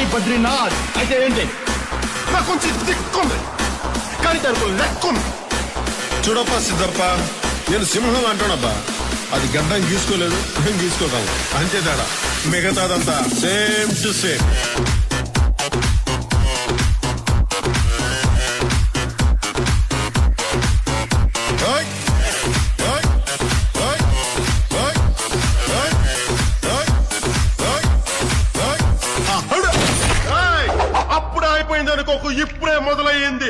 జై బద్రీనాథ్. అయితే ఏంటి? నాకు కొంచెం దిక్కుంది కానీ దానికి లెక్కుంది. చూడప్ప సిద్ధప్ప, నేను సింహం అంటానబ్బా. అది గడ్డం గీసుకోలేదు, మేము గీసుకోగలం అంతే తేడా. మిగతాదంతా సేమ్ టు సేమ్. అప్పుడే అయిపోయింది అనుకోకు, ఇప్పుడే మొదలయ్యింది.